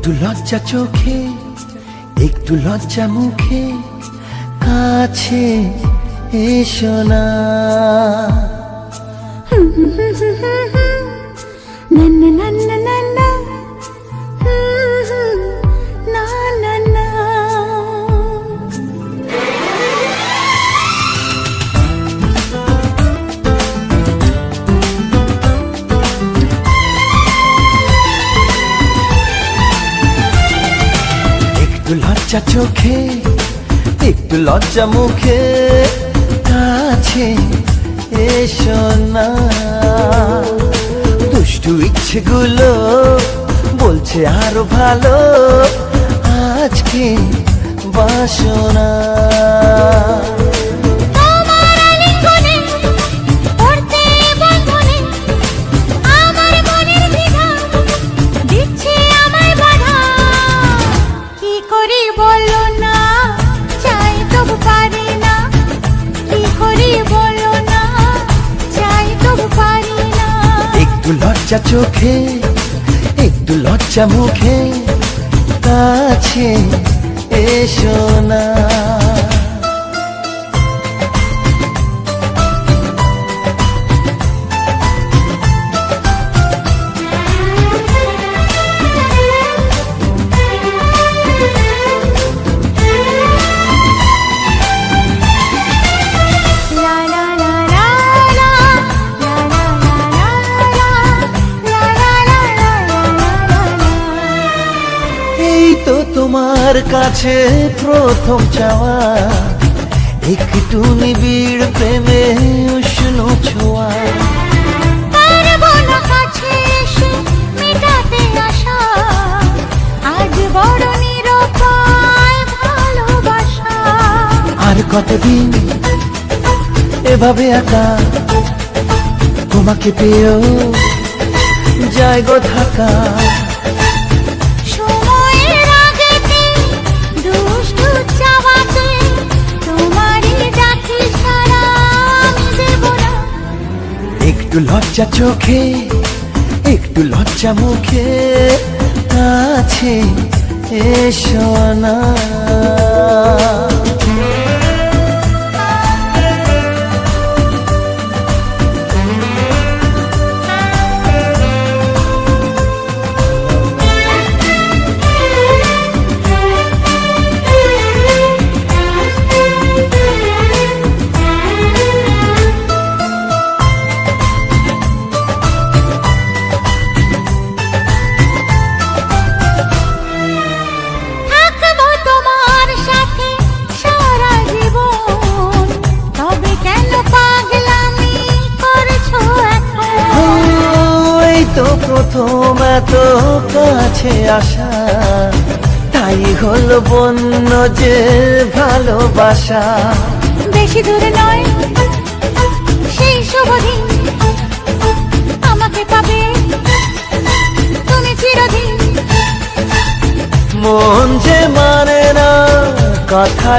একটু লজ্জা চোখে, একটু লজ্জা মুখে, কাছে এসো না। একটু লজ্জা চোখে, একটু লজ্জা মুখে, কাছে এসো না। দুষ্টু ইচ্ছেগুলো বলছে আরো ভালো, আজকে বাসনা। একটু লজ্জা চোখে, একটু লজ্জা মুখে, কাছে এসো না। তো তোমার কাছে প্রথম চাওয়া, একটু নিবিড় প্রেমে উষ্ণ ছোঁয়া। আর কতদিন এভাবে একা তোমাকে পেয়েও যায় গো থাকা। একটু লজ্জা চোখে, একটু লজ্জা মুখে, কাছে এসো না। তো প্রথম এত কাছে আসা, তাই হলো বন্য যে ভালোবাসা। বেশি দূরে নয় সেই শুভ দিন, আমাকে পাবে তুমি চিরদিন। মন যে মানে না কথা।